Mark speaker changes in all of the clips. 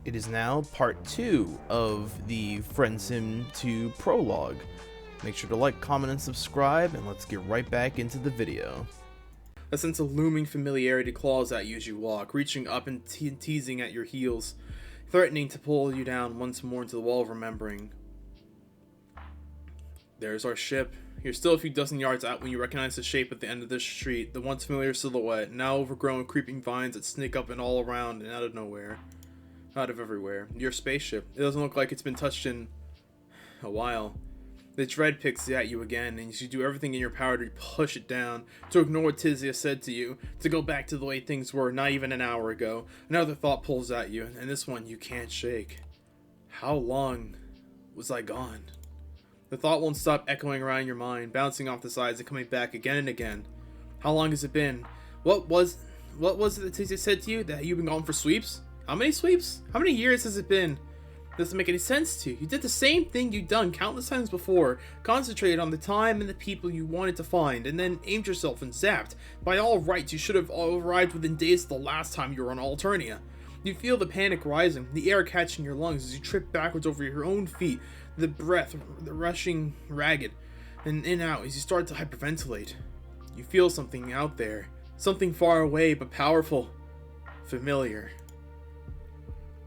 Speaker 1: It is now part 2 of the Friendsim 2 Prologue. Make sure to like, comment, and subscribe, and let's get right back into the video.
Speaker 2: A sense of looming familiarity claws at you as you walk, reaching up and teasing at your heels, threatening to pull you down once more into the wall of remembering. There's our ship. You're still a few dozen yards out when you recognize the shape at the end of this street, the once familiar silhouette, now overgrown with creeping vines that sneak up and all around and out of nowhere. Out of everywhere. Your spaceship. It doesn't look like it's been touched in a while. The dread picks at you again, and you do everything in your power to push it down, to ignore what Tyzias said to you, to go back to the way things were not even an hour ago. Another thought pulls at you, and this one you can't shake. How long was I gone? The thought won't stop echoing around your mind, bouncing off the sides and coming back again and again. How long has it been? What was it that Tyzias said to you? That you've been gone for sweeps? How many sweeps? How many years has it been? Doesn't make any sense to you. You did the same thing you'd done countless times before. Concentrated on the time and the people you wanted to find, and then aimed yourself and zapped. By all rights, you should have arrived within days of the last time you were on Alternia. You feel the panic rising, the air catching your lungs as you trip backwards over your own feet, the breath rushing ragged, and in and out as you start to hyperventilate. You feel something out there. Something far away but powerful. Familiar.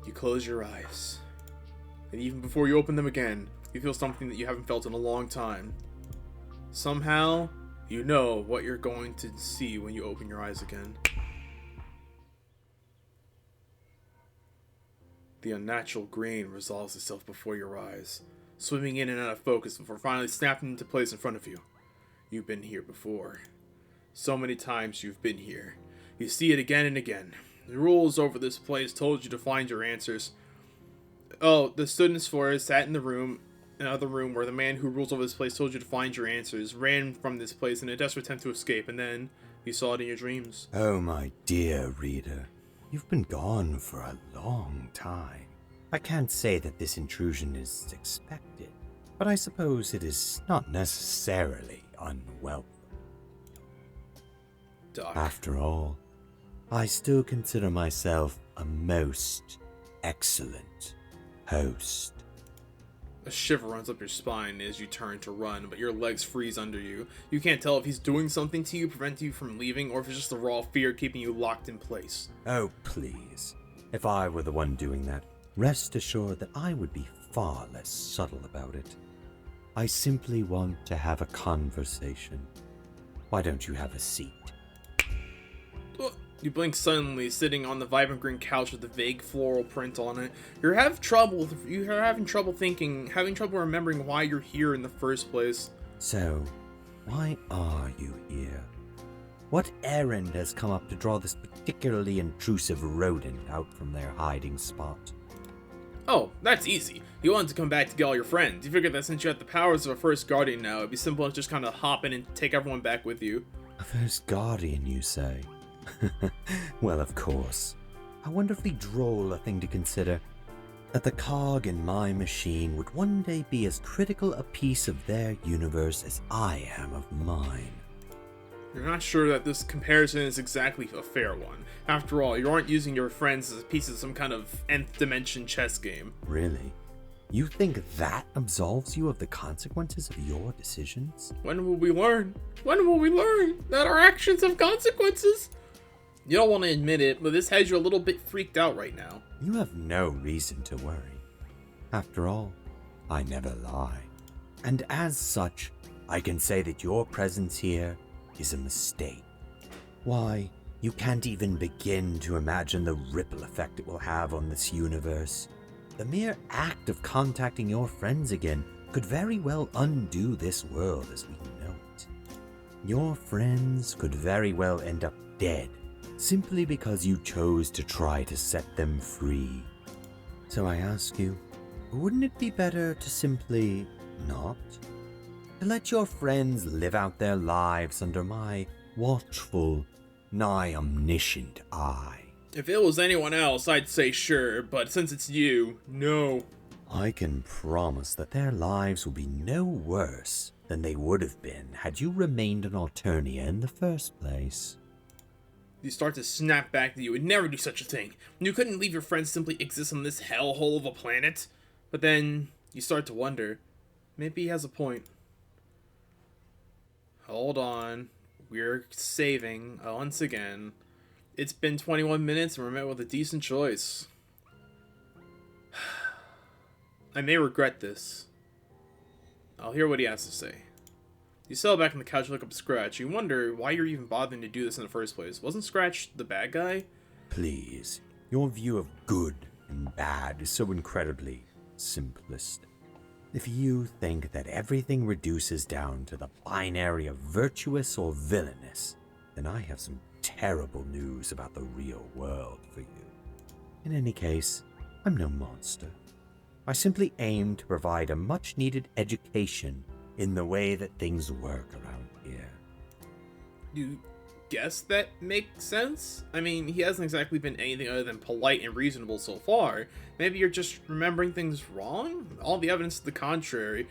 Speaker 2: You close your eyes. And even before you open them again, you feel something that you haven't felt in a long time. Somehow, you know what you're going to see when you open your eyes again. The unnatural green resolves itself before your eyes, swimming in and out of focus before finally snapping into place in front of you. You've been here before. So many times you've been here. You see it again and again. The rules over this place told you to find your answers. Oh, the students for it sat in the room, another room where the man who rules over this place told you to find your answers, ran from this place in a desperate attempt to escape, and then you saw it in your dreams.
Speaker 3: Oh, my dear reader, you've been gone for a long time. I can't say that this intrusion is expected, but I suppose it is not necessarily unwelcome.
Speaker 2: Doc.
Speaker 3: After all, I still consider myself a most excellent host.
Speaker 2: A shiver runs up your spine as you turn to run, but your legs freeze under you. You can't tell if he's doing something to you, preventing you from leaving, or if it's just the raw fear keeping you locked in place.
Speaker 3: Oh, please. If I were the one doing that, rest assured that I would be far less subtle about it. I simply want to have a conversation. Why don't you have a seat?
Speaker 2: You blink suddenly, sitting on the vibrant green couch with the vague floral print on it. You're having trouble remembering why you're here in the first place.
Speaker 3: So, why are you here? What errand has come up to draw this particularly intrusive rodent out from their hiding spot?
Speaker 2: Oh, that's easy. You wanted to come back to get all your friends. You figured that since you had the powers of a first guardian now, it'd be simple to just kind of hop in and take everyone back with you.
Speaker 3: A first guardian, you say? Well, of course. How wonderfully droll a thing to consider. That the cog in my machine would one day be as critical a piece of their universe as I am of mine.
Speaker 2: You're not sure that this comparison is exactly a fair one. After all, you aren't using your friends as pieces of some kind of nth dimension chess game.
Speaker 3: Really? You think that absolves you of the consequences of your decisions?
Speaker 2: When will we learn? When will we learn that our actions have consequences? You don't want to admit it, but this has you a little bit freaked out right now.
Speaker 3: You have no reason to worry. After all, I never lie. And as such, I can say that your presence here is a mistake. Why, you can't even begin to imagine the ripple effect it will have on this universe. The mere act of contacting your friends again could very well undo this world as we know it. Your friends could very well end up dead, simply because you chose to try to set them free. So I ask you, wouldn't it be better to simply not? To let your friends live out their lives under my watchful, nigh omniscient eye?
Speaker 2: If it was anyone else, I'd say sure, but since it's you, no.
Speaker 3: I can promise that their lives will be no worse than they would have been had you remained in Alternia in the first place.
Speaker 2: You start to snap back that you would never do such a thing. You couldn't leave your friends simply exist on this hellhole of a planet. But then you start to wonder, maybe he has a point. Hold on. We're saving once again. It's been 21 minutes and we're met with a decent choice. I may regret this. I'll hear what he has to say. You settle back on the couch, look up at Scratch. You wonder why you're even bothering to do this in the first place. Wasn't Scratch the bad guy?
Speaker 3: Please, your view of good and bad is so incredibly simplist. If you think that everything reduces down to the binary of virtuous or villainous, then I have some terrible news about the real world for you. In any case, I'm no monster. I simply aim to provide a much-needed education in the way that things work around here.
Speaker 2: You guess that makes sense? I mean, he hasn't exactly been anything other than polite and reasonable so far. Maybe you're just remembering things wrong? All the evidence to the contrary.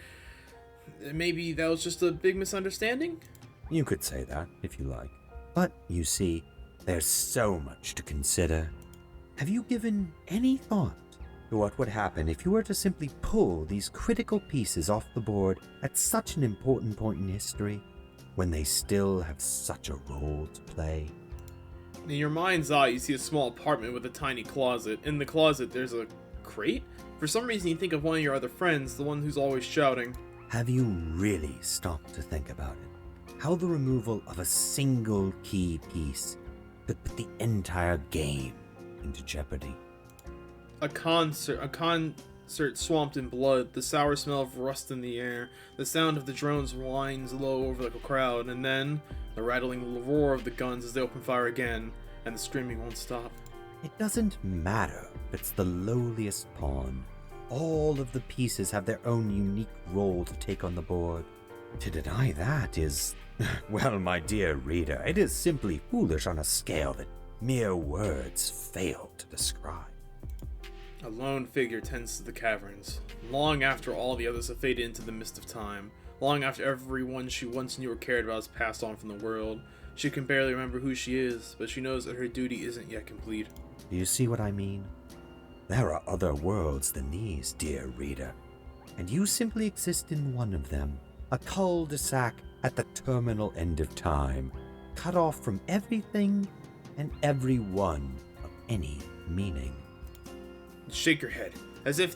Speaker 2: Maybe that was just a big misunderstanding?
Speaker 3: You could say that, if you like. But, you see, there's so much to consider. Have you given any thought to what would happen if you were to simply pull these critical pieces off the board at such an important point in history, when they still have such a role to play?
Speaker 2: In your mind's eye, you see a small apartment with a tiny closet. In the closet, there's a crate? For some reason, you think of one of your other friends, the one who's always shouting.
Speaker 3: Have you really stopped to think about it? How the removal of a single key piece could put the entire game into jeopardy?
Speaker 2: A concert swamped in blood, the sour smell of rust in the air, the sound of the drones whines low over the crowd, and then the rattling roar of the guns as they open fire again, and the screaming won't stop.
Speaker 3: It doesn't matter if it's the lowliest pawn. All of the pieces have their own unique role to take on the board. To deny that is, well, my dear reader, it is simply foolish on a scale that mere words fail to describe.
Speaker 2: A lone figure tends to the caverns, long after all the others have faded into the mist of time, long after everyone she once knew or cared about has passed on from the world. She can barely remember who she is, but she knows that her duty isn't yet complete.
Speaker 3: Do you see what I mean? There are other worlds than these, dear reader, and you simply exist in one of them, a cul-de-sac at the terminal end of time, cut off from everything and everyone of any meaning.
Speaker 2: Shake your head, as if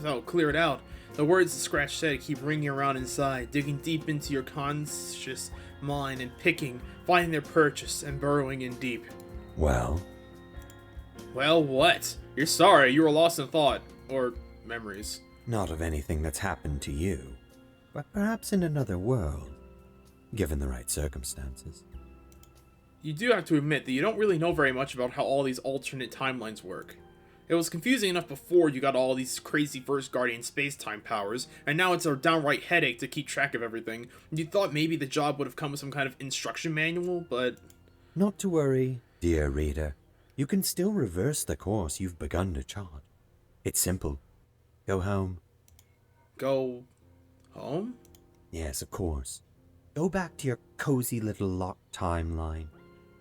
Speaker 2: I'll clear it out. The words the Scratch said keep ringing around inside, digging deep into your conscious mind and picking, finding their purchase, and burrowing in deep.
Speaker 3: Well,
Speaker 2: what? You're sorry, you were lost in thought, or memories.
Speaker 3: not of anything that's happened to you, but perhaps in another world, given the right circumstances.
Speaker 2: You do have to admit that you don't really know very much about how all these alternate timelines work. It was confusing enough before you got all these crazy First Guardian space-time powers, and now it's a downright headache to keep track of everything. You thought maybe the job would have come with some kind of instruction manual, but...
Speaker 3: Not to worry, dear reader. You can still reverse the course you've begun to chart. It's simple. Go home.
Speaker 2: Go... home?
Speaker 3: Yes, of course. Go back to your cozy little locked timeline,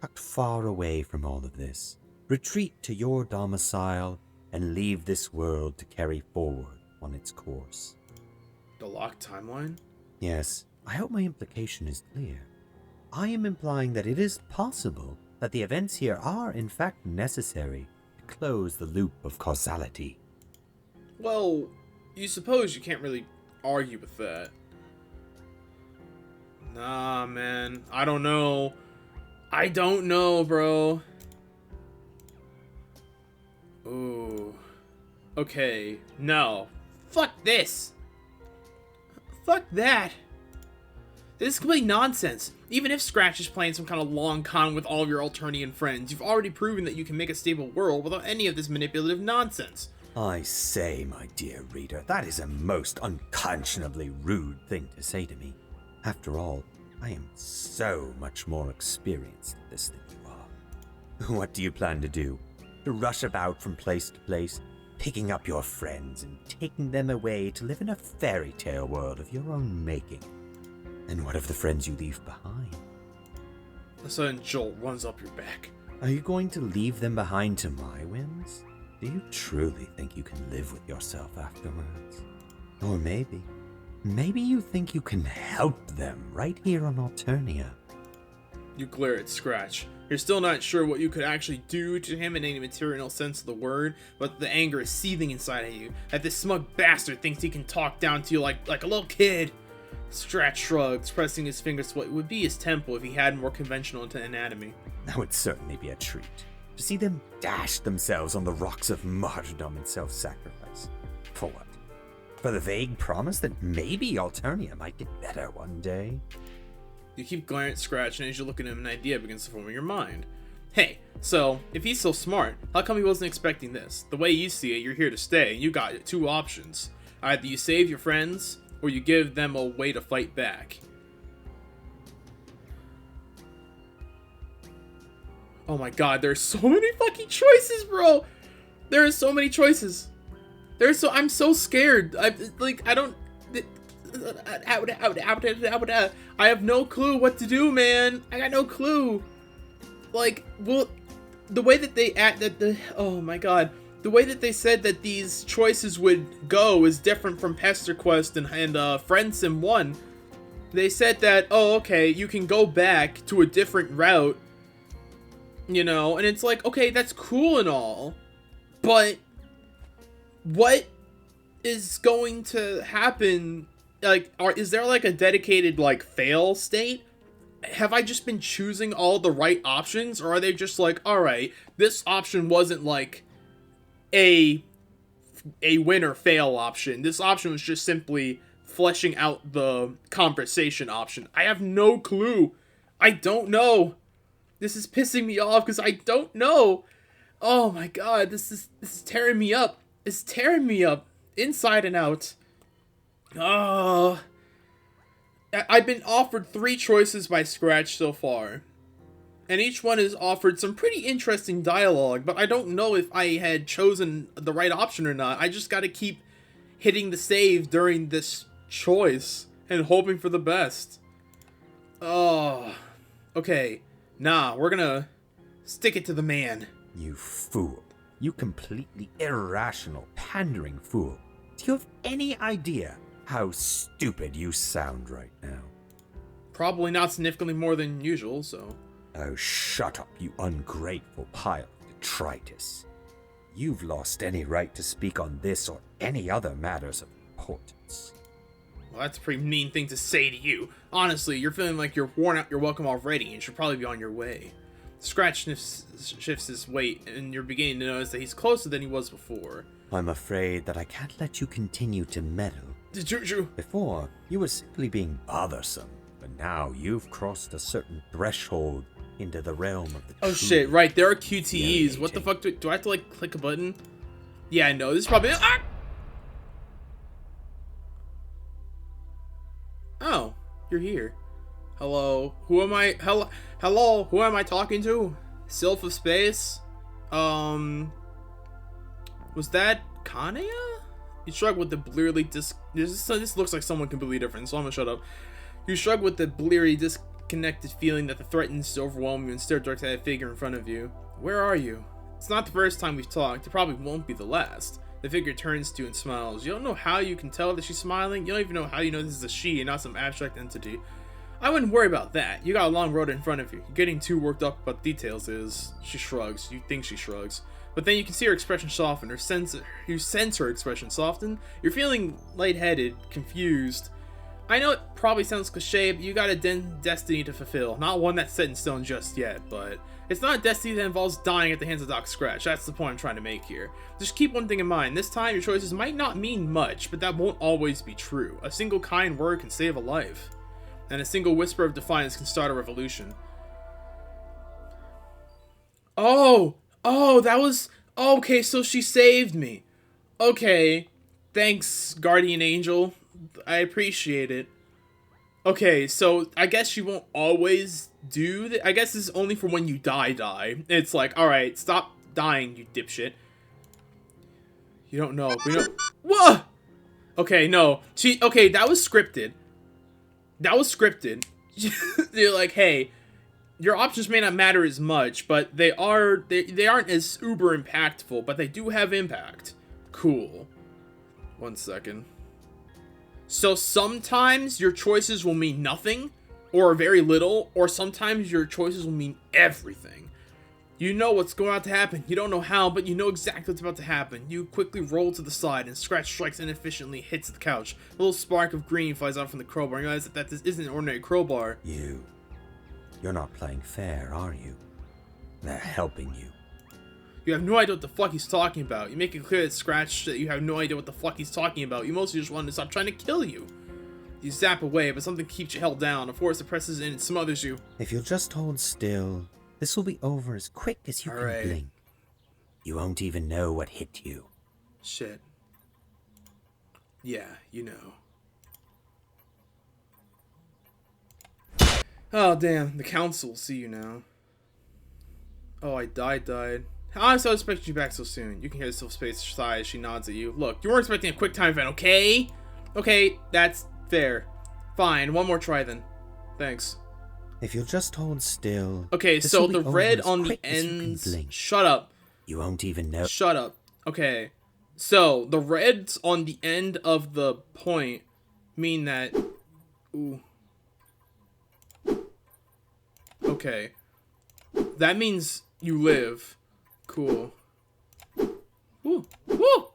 Speaker 3: tucked far away from all of this. Retreat to your domicile and leave this world to carry forward on its course.
Speaker 2: The locked timeline?
Speaker 3: Yes, I hope my implication is clear. I am implying that it is possible that the events here are in fact necessary to close the loop of causality.
Speaker 2: Well, you suppose you can't really argue with that. Nah, man. I don't know. Bro. Ooh. Okay. No. Fuck this. Fuck that. This is complete nonsense. Even if Scratch is playing some kind of long con with all of your Alternian friends, you've already proven that you can make a stable world without any of this manipulative nonsense.
Speaker 3: I say, my dear reader, that is a most unconscionably rude thing to say to me. After all, I am so much more experienced at this than you are. What do you plan to do? To rush about from place to place, picking up your friends and taking them away to live in a fairy tale world of your own making? And what of the friends you leave behind?
Speaker 2: A sudden jolt runs up your back.
Speaker 3: Are you going to leave them behind to my whims? Do you truly think you can live with yourself afterwards? Or maybe you think you can help them right here on Alternia?
Speaker 2: You glare at Scratch. You're still not sure what you could actually do to him in any material sense of the word, but the anger is seething inside of you, that this smug bastard thinks he can talk down to you like a little kid. Scratch shrugs, pressing his fingers to what would be his temple if he had more conventional anatomy.
Speaker 3: That would certainly be a treat, to see them dash themselves on the rocks of martyrdom and self-sacrifice. For what? For the vague promise that maybe Alternia might get better one day?
Speaker 2: You keep glaring at Scratch, and as you look at him, an idea begins to form in your mind. Hey, so, if he's so smart, how come he wasn't expecting this? The way you see it, you're here to stay, and you got two options. Either you save your friends, or you give them a way to fight back. Oh my god, there's so many fucking choices, bro! There are so many choices. I'm so scared. I have no clue what to do, man. I got no clue. Like, well, the way that they oh my god, the way that they said that these choices would go is different from Pester Quest and Friendsim 1. They said that, oh, okay, you can go back to a different route, you know, and it's like, okay, that's cool and all, but what is going to happen? Like, is there like a dedicated like fail state? Have I just been choosing all the right options, or are they just like, all right, this option wasn't like a win or fail option. This option was just simply fleshing out the conversation option. I have no clue. I don't know. This is pissing me off because I don't know. Oh my god, this is tearing me up. It's tearing me up inside and out. Oh, I've been offered 3 choices by Scratch so far, and each one has offered some pretty interesting dialogue, but I don't know if I had chosen the right option or not. I just gotta keep hitting the save during this choice and hoping for the best. Oh, okay. Nah, we're gonna stick it to the man.
Speaker 3: You fool. You completely irrational, pandering fool. Do you have any idea how stupid you sound right now?
Speaker 2: Probably not significantly more than usual, so...
Speaker 3: Oh, shut up, you ungrateful pile of detritus. You've lost any right to speak on this or any other matters of importance.
Speaker 2: Well, that's a pretty mean thing to say to you. Honestly, you're feeling like you're worn out your welcome already and should probably be on your way. Scratch shifts his weight, and you're beginning to notice that he's closer than he was before.
Speaker 3: I'm afraid that I can't let you continue to meddle. Before, you were simply being bothersome, but now you've crossed a certain threshold into the realm of the
Speaker 2: Oh shit, right, there are QTEs. What the fuck, do I have to, like, click a button? Yeah, I know, this is probably... Ah! Oh, you're here. Hello, who am I? Hello, who am I talking to? Sylph of Space? Was that Kanea? You shrug with the blearily this looks like someone completely different, so I'm gonna shut up. You shrug with the bleary, disconnected feeling that the threatens to overwhelm you and stare directly at a figure in front of you. Where are you? It's not the first time we've talked. It probably won't be the last. The figure turns to you and smiles. You don't know how you can tell that she's smiling. You don't even know how you know this is a she and not some abstract entity. I wouldn't worry about that. You got a long road in front of you. You're getting too worked up about details is... She shrugs. You think she shrugs. But then you can see her expression soften. You sense her expression soften. You're feeling lightheaded, confused. I know it probably sounds cliche, but you got a destiny to fulfill. Not one that's set in stone just yet, but... It's not a destiny that involves dying at the hands of Doc Scratch. That's the point I'm trying to make here. Just keep one thing in mind. This time, your choices might not mean much, but that won't always be true. A single kind word can save a life. And a single whisper of defiance can start a revolution. Oh, that was... Okay, so she saved me. Okay, thanks, Guardian Angel. I appreciate it. Okay, so I guess she won't always do that. I guess this is only for when you die. It's like, alright, stop dying, you dipshit. You don't know. We know... Whoa! Okay, no. Okay, that was scripted. That was scripted. You're like, hey, your options may not matter as much, but they aren't as uber impactful, but they do have impact. Cool. 1 second. So sometimes your choices will mean nothing, or very little, or sometimes your choices will mean everything. You know what's going to happen. You don't know how, but you know exactly what's about to happen. You quickly roll to the side, and Scratch strikes inefficiently, hits the couch. A little spark of green flies out from the crowbar, and you realize that this isn't an ordinary crowbar.
Speaker 3: You're not playing fair, are you? They're helping you.
Speaker 2: You have no idea what the fuck he's talking about. You make it clear that Scratch that you have no idea what the fuck he's talking about. You mostly just want to stop trying to kill you. You zap away, but something keeps you held down. A force presses in and smothers you.
Speaker 3: If you'll just hold still, this will be over as quick as you can blink. You won't even know what hit you.
Speaker 2: Shit. Yeah, you know. Oh, damn. The council will see you now. Oh, I died. I was expecting you back so soon. You can hear the Silver Space sigh as she nods at you. Look, you weren't expecting a quick time event, okay? Okay, that's fair. Fine, one more try then. Thanks.
Speaker 3: If you'll just hold still...
Speaker 2: Okay, so the red on the ends... Shut up.
Speaker 3: You won't even know...
Speaker 2: Shut up. Okay. So, the reds on the end of the point mean that... Ooh. Okay. That means you live. Cool. Woo! Woo!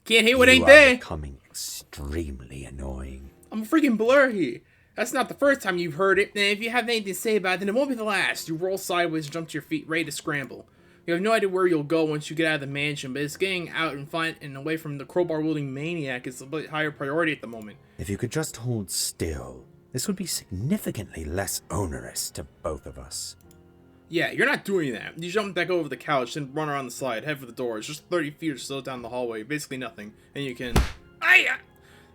Speaker 2: Can't hit what ain't there!
Speaker 3: You are becoming extremely annoying.
Speaker 2: I'm freaking blurry. That's not the first time you've heard it, and if you have anything to say about it, then it won't be the last. You roll sideways and jump to your feet, ready to scramble. You have no idea where you'll go once you get out of the mansion, but it's getting out and away from the crowbar-wielding maniac is a bit higher priority at the moment.
Speaker 3: If you could just hold still, this would be significantly less onerous to both of us.
Speaker 2: Yeah, you're not doing that. You jump back over the couch, then run around the slide, head for the door. It's just 30 feet or so down the hallway, basically nothing. And you can...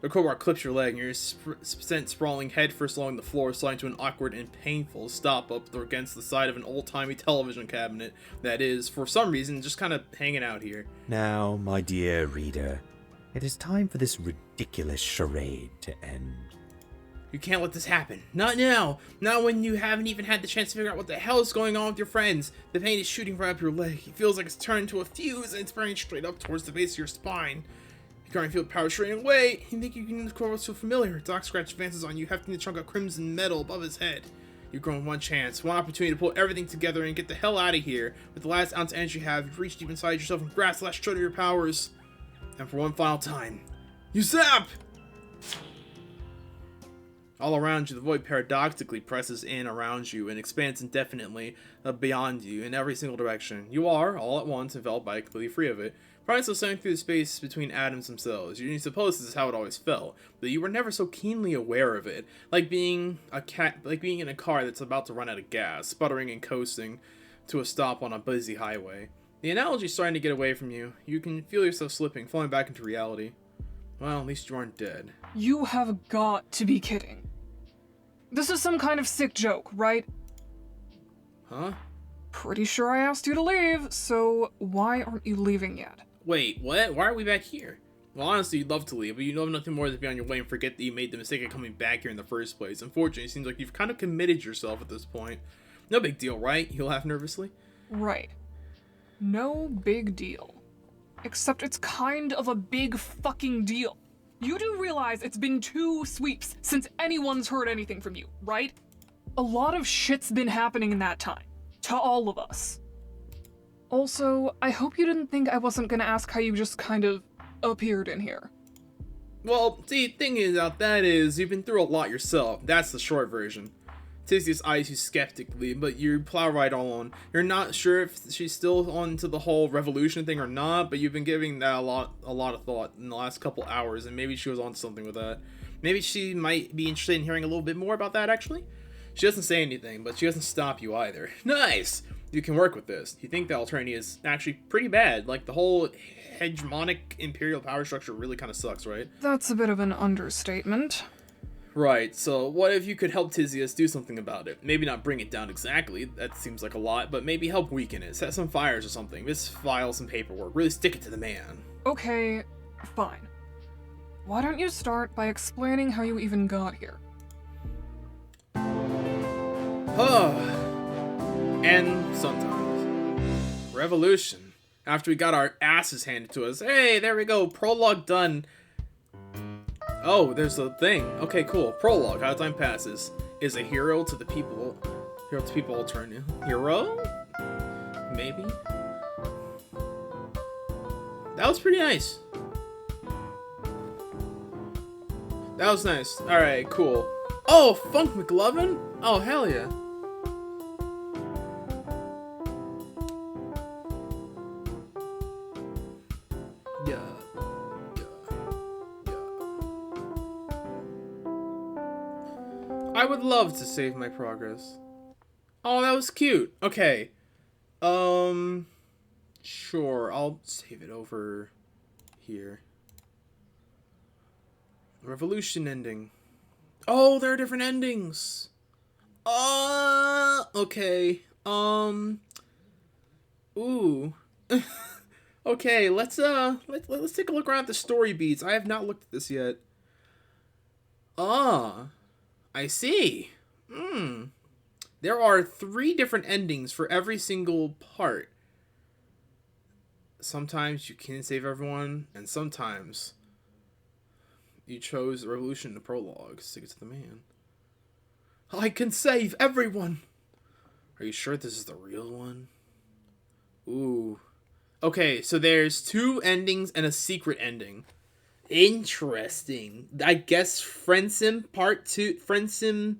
Speaker 2: The crowbar clips your leg, and you're sent sprawling headfirst along the floor, sliding to an awkward and painful stop up against the side of an old-timey television cabinet that is, for some reason, just kind of hanging out here.
Speaker 3: Now, my dear reader, it is time for this ridiculous charade to end.
Speaker 2: You can't let this happen. Not now. Not when you haven't even had the chance to figure out what the hell is going on with your friends. The pain is shooting right up your leg. It feels like it's turned into a fuse, and it's burning straight up towards the base of your spine. You can't feel the power straining away. You think you can core so familiar. Doc Scratch advances on you, hefting the chunk of crimson metal above his head. You've grown one chance, one opportunity to pull everything together and get the hell out of here. With the last ounce of energy you have, you've reached deep inside yourself and grasped the last shred of your powers. And for one final time, you zap! All around you, the void paradoxically presses in around you and expands indefinitely beyond you in every single direction. You are, all at once, enveloped by completely free of it. Probably still sailing through the space between atoms themselves. You suppose this is how it always felt, but you were never so keenly aware of it. Like being in a car that's about to run out of gas, sputtering and coasting to a stop on a busy highway. The analogy's starting to get away from you. You can feel yourself slipping, falling back into reality. Well, at least you aren't dead.
Speaker 4: You have got to be kidding. This is some kind of sick joke, right?
Speaker 2: Huh?
Speaker 4: Pretty sure I asked you to leave, so why aren't you leaving yet?
Speaker 2: Wait, what? Why are we back here? Well, honestly, you'd love to leave, but you know nothing more than to be on your way and forget that you made the mistake of coming back here in the first place. Unfortunately, it seems like you've kind of committed yourself at this point. No big deal, right? You laugh nervously.
Speaker 4: Right. No big deal. Except it's kind of a big fucking deal. You do realize it's been 2 sweeps since anyone's heard anything from you, right? A lot of shit's been happening in that time. To all of us. Also, I hope you didn't think I wasn't gonna ask how you just kind of appeared in here.
Speaker 2: Well, see, the thing is about that is, you've been through a lot yourself. That's the short version. Tyzias eyes you skeptically, but you plow right on. You're not sure if she's still on to the whole revolution thing or not, but you've been giving that a lot of thought in the last couple hours, and maybe she was on something with that. Maybe she might be interested in hearing a little bit more about that, actually. She doesn't say anything, but she doesn't stop you either. Nice! You can work with this. You think the alternative is actually pretty bad. Like, the whole hegemonic imperial power structure really kind of sucks, right?
Speaker 4: That's a bit of an understatement.
Speaker 2: Right, so what if you could help Tyzias do something about it? Maybe not bring it down exactly, that seems like a lot, but maybe help weaken it, set some fires or something, misfile some paperwork, really stick it to the man.
Speaker 4: Okay, fine. Why don't you start by explaining how you even got here?
Speaker 2: And sometimes. Revolution. After we got our asses handed to us. Hey, there we go. Prologue done. Oh, there's a thing. Okay, cool. Prologue. How time passes. Is a hero to the people. Hero to people alternative. Hero? Maybe? That was pretty nice. That was nice. Alright, cool. Oh, Funk McLovin? Oh, hell yeah. I would love to save my progress. Oh, that was cute. Okay. Sure, I'll save it over here. Revolution ending. Oh, there are different endings. Okay. Ooh. Okay, let's take a look around at the story beats. I have not looked at this yet. I see. There are 3 different endings for every single part. Sometimes you can save everyone, and sometimes you chose the Revolution to Prologue. Stick it to the man. I can save everyone! Are you sure this is the real one? Ooh. Okay, so there's 2 endings and a secret ending. Interesting. I guess Friendsim Part 2... Friendsim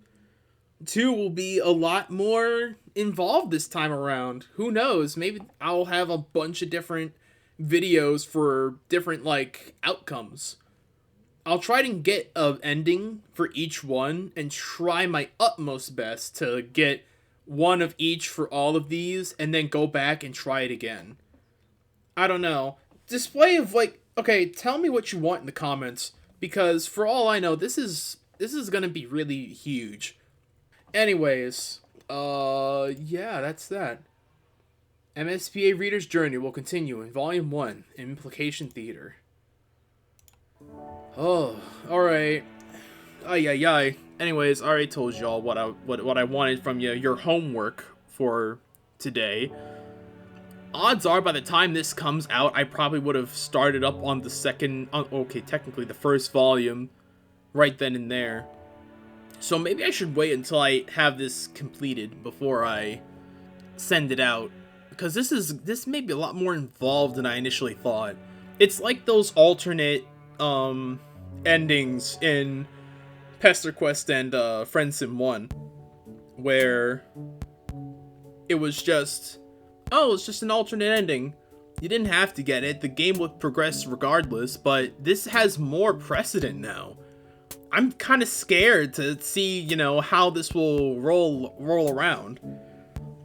Speaker 2: 2 will be a lot more involved this time around. Who knows? Maybe I'll have a bunch of different videos for different, like, outcomes. I'll try to get an ending for each one and try my utmost best to get one of each for all of these and then go back and try it again. I don't know. Display of, like... Okay, tell me what you want in the comments, because for all I know, this is gonna be really huge. Anyways, yeah, that's that. MSPA Reader's Journey will continue in Volume 1, Implication Theater. Oh, alright. Ay. Anyways, I already told y'all what I wanted from you, your homework for today. Odds are, by the time this comes out, I probably would have started up on the technically the first volume right then and there. So maybe I should wait until I have this completed before I send it out. Because this may be a lot more involved than I initially thought. It's like those alternate endings in Pester Quest and Friendsim 1, where it was just... Oh, it's just an alternate ending. You didn't have to get it. The game would progress regardless, but this has more precedent now. I'm kind of scared to see, you know, how this will roll around.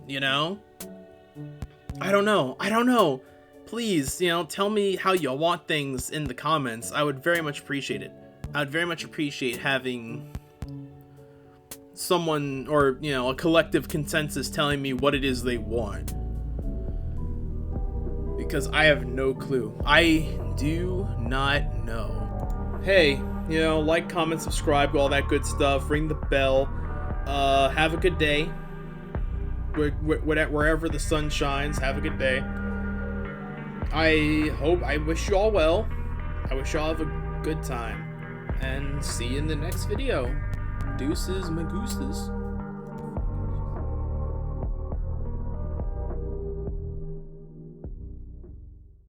Speaker 2: You know? I don't know. Please, you know, tell me how you want things in the comments. I would very much appreciate it. I would very much appreciate having someone, or, you know, a collective consensus telling me what it is they want. Because I have no clue. I do not know. Hey, you know, like, comment, subscribe, all that good stuff. Ring the bell. Have a good day. Wherever the sun shines, have a good day. I wish you all well. I wish you all have a good time. And see you in the next video. Deuces, my gooses.